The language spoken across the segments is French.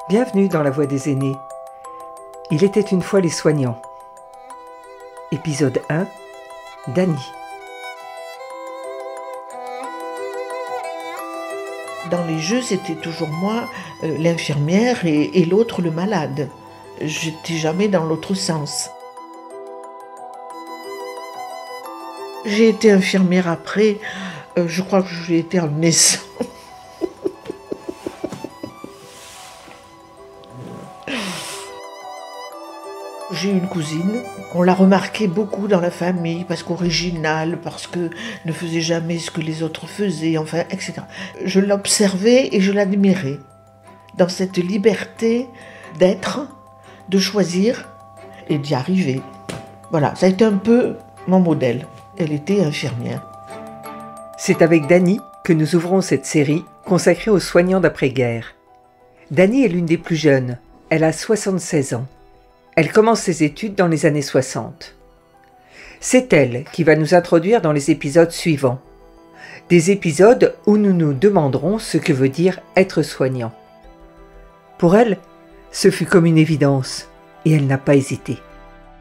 Bienvenue dans la Voix des aînés. Il était une fois les soignants. Épisode 1, Dany. Dans les jeux, c'était toujours moi, l'infirmière, et l'autre, le malade. J'étais jamais dans l'autre sens. J'ai été infirmière après, je crois que j'ai été en naissant. J'ai une cousine, on l'a remarqué beaucoup dans la famille, parce qu'originale, parce que ne faisait jamais ce que les autres faisaient, enfin, etc. Je l'observais et je l'admirais, dans cette liberté d'être, de choisir et d'y arriver. Voilà, ça a été un peu mon modèle. Elle était infirmière. C'est avec Dany que nous ouvrons cette série consacrée aux soignants d'après-guerre. Dany est l'une des plus jeunes, elle a 76 ans. Elle commence ses études dans les années 60. C'est elle qui va nous introduire dans les épisodes suivants. Des épisodes où nous nous demanderons ce que veut dire être soignant. Pour elle, ce fut comme une évidence et elle n'a pas hésité.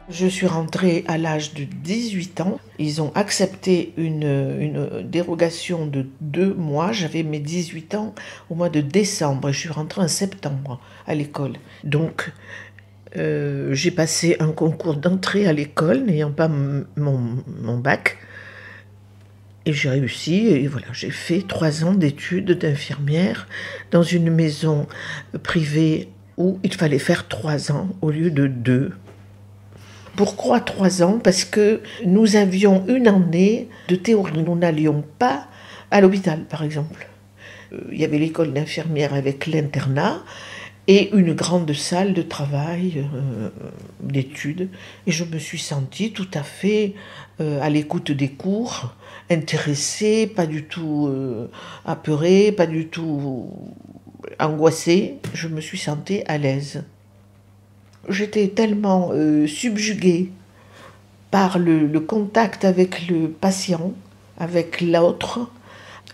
Je suis rentrée à l'âge de 18 ans. Ils ont accepté une dérogation de 2 mois. J'avais mes 18 ans au mois de décembre et je suis rentrée en septembre à l'école. Donc, j'ai passé un concours d'entrée à l'école, n'ayant pas mon bac. Et j'ai réussi, et voilà, j'ai fait 3 ans d'études d'infirmière dans une maison privée où il fallait faire 3 ans au lieu de 2. Pourquoi 3 ans? Parce que nous avions une année de théorie. Nous n'allions pas à l'hôpital, par exemple. Il y avait l'école d'infirmière avec l'internat, et une grande salle de travail, d'études. Et je me suis sentie tout à fait à l'écoute des cours, intéressée, pas du tout apeurée, pas du tout angoissée. Je me suis sentie à l'aise. J'étais tellement subjuguée par le contact avec le patient, avec l'autre,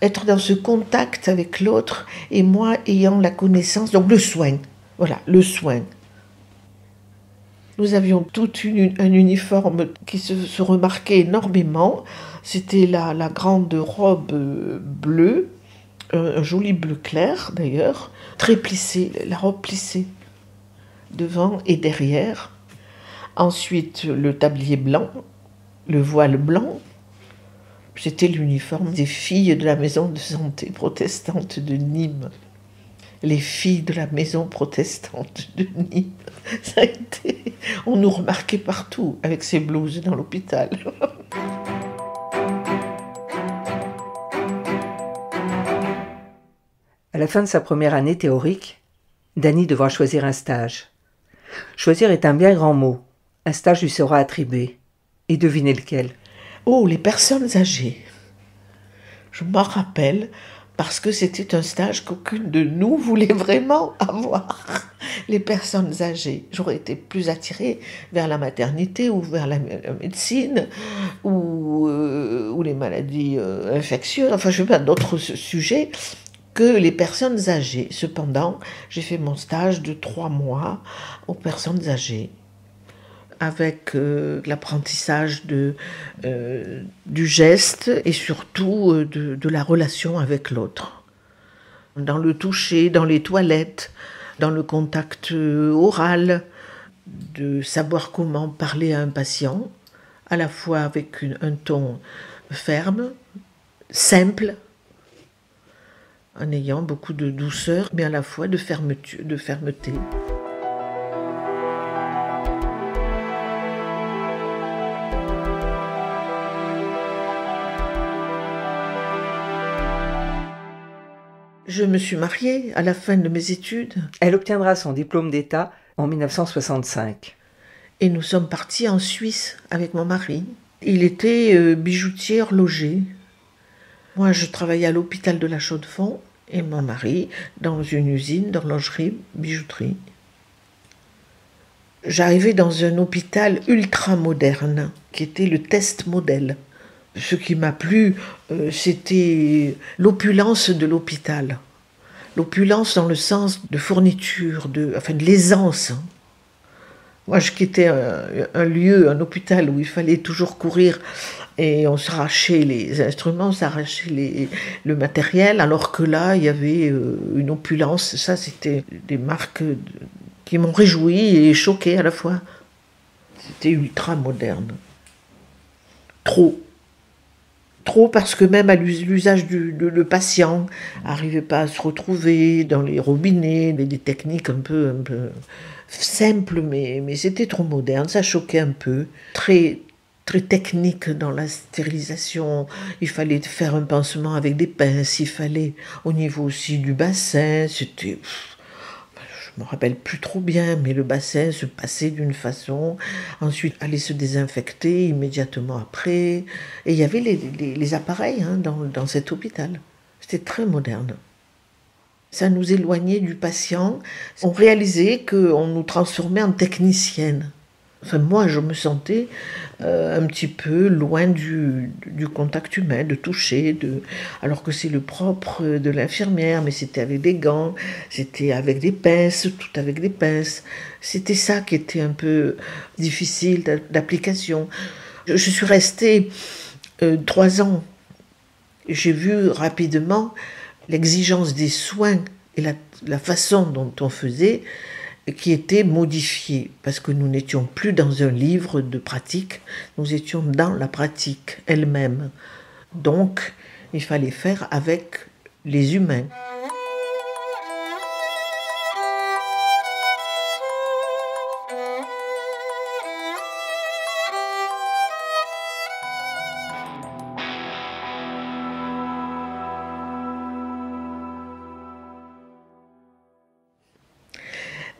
être dans ce contact avec l'autre et moi ayant la connaissance, donc le soin, voilà, le soin. Nous avions tout un uniforme qui se remarquait énormément, c'était la grande robe bleue, un joli bleu clair d'ailleurs, très plissée, la robe plissée, devant et derrière. Ensuite le tablier blanc, le voile blanc. C'était l'uniforme des filles de la maison de santé protestante de Nîmes. Les filles de la maison protestante de Nîmes. Ça a été... On nous remarquait partout avec ces blouses dans l'hôpital. À la fin de sa première année théorique, Dany devra choisir un stage. Choisir est un bien grand mot. Un stage lui sera attribué. Et devinez lequel? Oh, les personnes âgées. Je m'en rappelle parce que c'était un stage qu'aucune de nous voulait vraiment avoir. Les personnes âgées. J'aurais été plus attirée vers la maternité ou vers la médecine ou les maladies infectieuses, enfin je ne sais pas, d'autres sujets que les personnes âgées. Cependant, j'ai fait mon stage de 3 mois aux personnes âgées, avec l'apprentissage du geste et surtout de la relation avec l'autre. Dans le toucher, dans les toilettes, dans le contact oral, de savoir comment parler à un patient, à la fois avec un ton ferme, simple, en ayant beaucoup de douceur, mais à la fois de fermeté. Je me suis mariée à la fin de mes études. Elle obtiendra son diplôme d'État en 1965. Et nous sommes partis en Suisse avec mon mari. Il était bijoutier horloger. Moi, je travaillais à l'hôpital de la Chaux-de-Fonds et mon mari dans une usine d'horlogerie, bijouterie. J'arrivais dans un hôpital ultra moderne qui était le test modèle. Ce qui m'a plu, c'était l'opulence de l'hôpital. l'opulence dans le sens de fourniture, de l'aisance. Moi, je quittais un lieu, un hôpital où il fallait toujours courir et on s'arrachait les instruments, on s'arrachait le matériel, alors que là, il y avait une opulence. Ça, c'était des marques qui m'ont réjoui et choqué à la fois. C'était ultra moderne. Trop. Trop parce que même à l'usage le patient n'arrivait pas à se retrouver dans les robinets, des techniques un peu simples, mais c'était trop moderne, ça choquait un peu. Très, très technique dans la stérilisation, il fallait faire un pansement avec des pinces, il fallait au niveau aussi du bassin, c'était... Je me rappelle plus trop bien, mais le bassin se passait d'une façon, ensuite allait se désinfecter immédiatement après. Et il y avait les appareils dans cet hôpital. C'était très moderne. Ça nous éloignait du patient. On réalisait qu'on nous transformait en technicienne. Enfin, moi, je me sentais un petit peu loin du contact humain, de toucher, alors que c'est le propre de l'infirmière, mais c'était avec des gants, c'était avec des pinces, tout avec des pinces. C'était ça qui était un peu difficile d'application. Je suis restée 3 ans. J'ai vu rapidement l'exigence des soins et la façon dont on faisait qui était modifiée, parce que nous n'étions plus dans un livre de pratique, nous étions dans la pratique elle-même. Donc, il fallait faire avec les humains.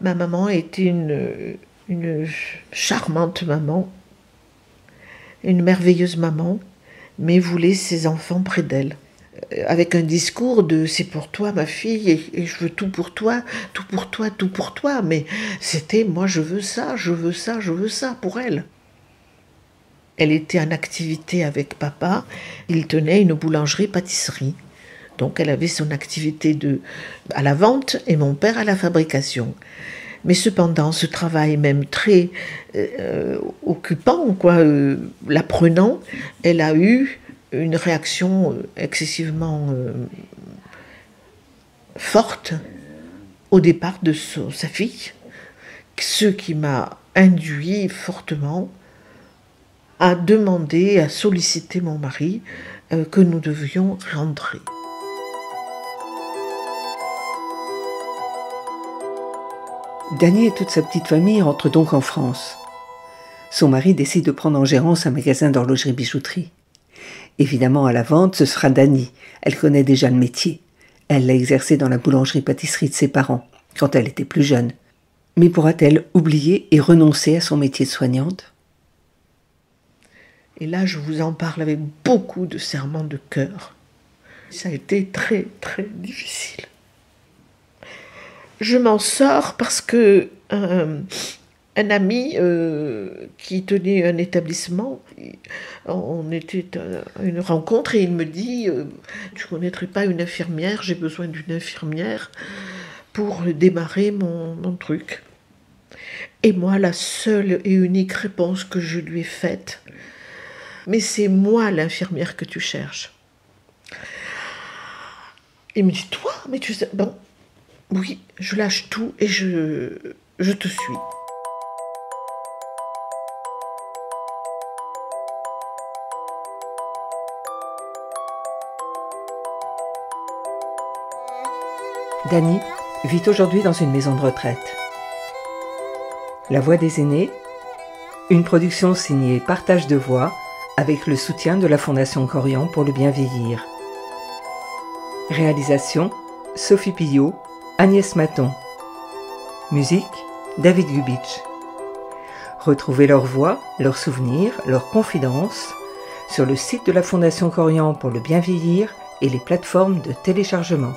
Ma maman était une charmante maman, une merveilleuse maman, mais voulait ses enfants près d'elle. Avec un discours de « c'est pour toi ma fille et je veux tout pour toi, tout pour toi, tout pour toi ». Mais c'était « moi je veux ça, je veux ça, je veux ça » pour elle. Elle était en activité avec papa, il tenait une boulangerie-pâtisserie. Donc elle avait son activité à la vente et mon père à la fabrication. Mais cependant, ce travail même très occupant, l'apprenant, elle a eu une réaction excessivement forte au départ de sa fille, ce qui m'a induit fortement à demander, à solliciter mon mari que nous devions rentrer. Dany et toute sa petite famille rentrent donc en France. Son mari décide de prendre en gérance un magasin d'horlogerie-bijouterie. Évidemment, à la vente, ce sera Dany. Elle connaît déjà le métier. Elle l'a exercé dans la boulangerie-pâtisserie de ses parents, quand elle était plus jeune. Mais pourra-t-elle oublier et renoncer à son métier de soignante ? Et là, je vous en parle avec beaucoup de serrement de cœur. Ça a été très, très difficile. Je m'en sors parce que un ami qui tenait un établissement, on était à une rencontre et il me dit « Tu ne connaîtrais pas une infirmière, j'ai besoin d'une infirmière pour démarrer mon truc. » Et moi, la seule et unique réponse que je lui ai faite, « Mais c'est moi l'infirmière que tu cherches. » Il me dit « Toi, mais tu sais... » Bon, oui, je lâche tout et je te suis. Dany vit aujourd'hui dans une maison de retraite. La Voix des aînés, une production signée Partage de voix avec le soutien de la Fondation Corian pour le bien vieillir. Réalisation Sophie Pillot, Agnès Maton. Musique David Lubitsch. Retrouvez leurs voix, leurs souvenirs, leurs confidences sur le site de la Fondation Corian pour le bien vieillir et les plateformes de téléchargement.